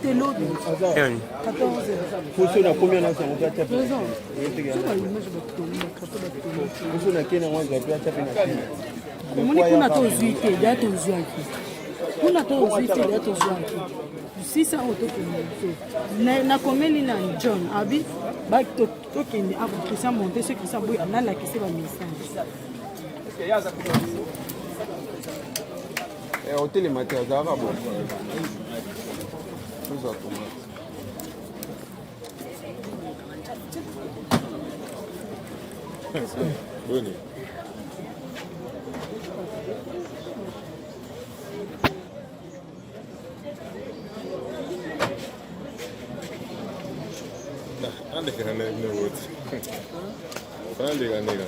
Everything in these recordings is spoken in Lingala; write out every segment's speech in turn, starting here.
te lobby. 14 Pour ceux qui combien là ça on peut taper. raison. Pour ceux qui n'ont pas de taper. Omoni kuna to zuite ya to zuaki. Kuna to zuite ya to zuaki. Sisa auto ko na komeli na John abi ba to kende abo kisa monter ce que ça boy na la kisa ba message. Hôtel matin za ba bo. Tout ça tomate. Bonne. Ande kana ne wote. Ande kana ne.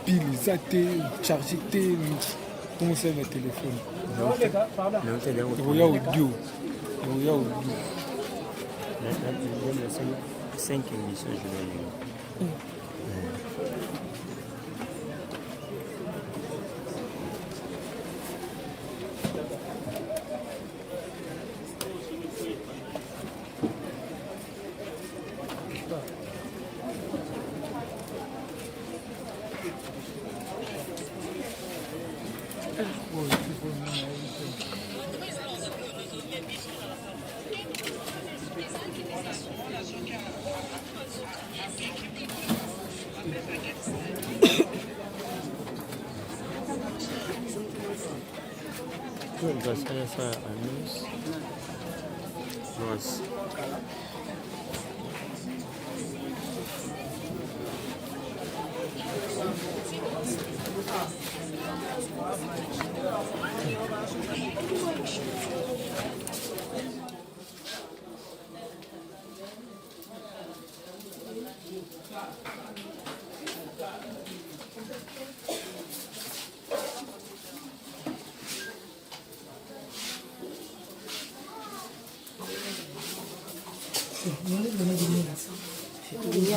Pile, zate, chargé, comment ça le téléphone? Roya audio. 5 émissions, je vais y. Ça à Nice. Nice.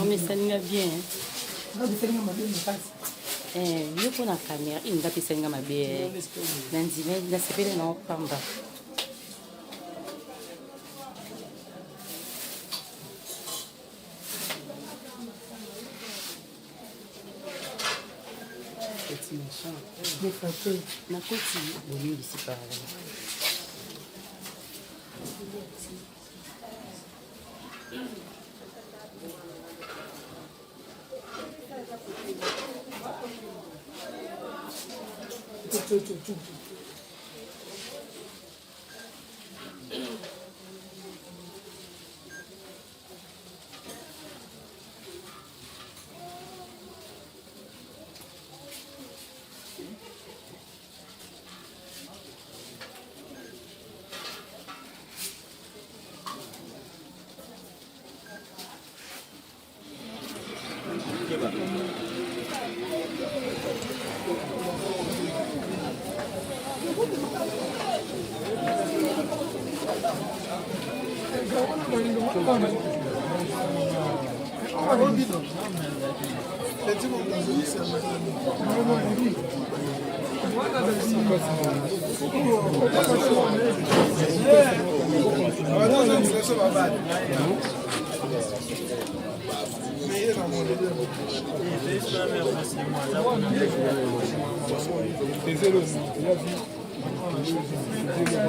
Mais ça n'a bien. Yo kuna kamera ingapi senga mabe nanzime nasepele na opamba na koti boni bisipara Attendez,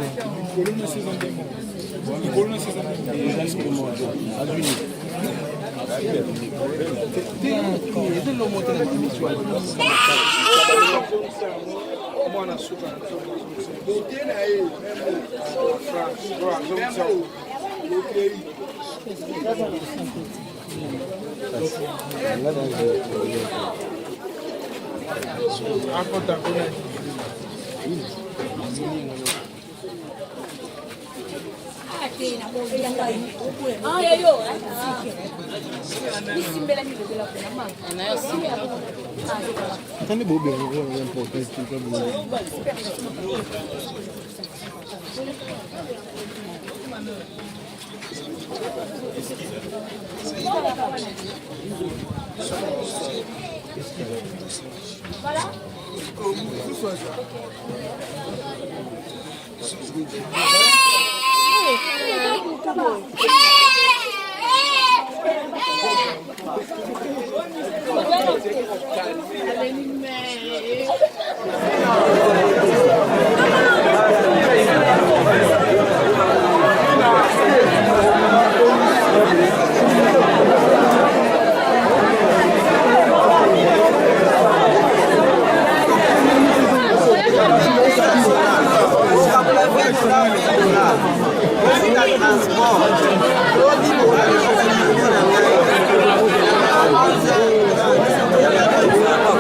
beau bien, important.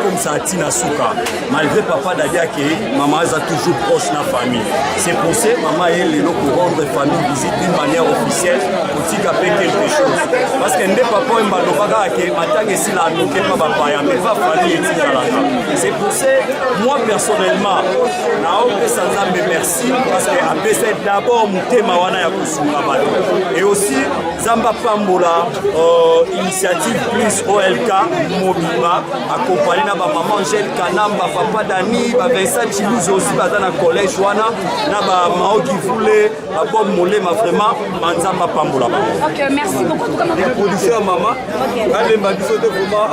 Comme ça, Tina Souka, malgré papa Dadiake, maman est toujours proche de la famille. C'est pour ça que maman est là pour rendre famille visite d'une manière officielle pour dire quelque chose. Parce que ne papa est mal c'est pour ça que moi personnellement, merci parce que c'est d'abord et aussi Zamba Pambola, initiative plus OLK, Mobima, accompagné par maman Angèle Kanamba, papa Dani, Vincent Chilouze aussi, dans le collège Wana, Mao qui voulait, Bob Molé, vraiment, Manzamba Pambola. Ok, merci beaucoup. Les productions maman, elle m'a dit que vraiment,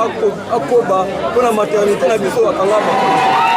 à Koba, pour la maternité, la maison à Kalama.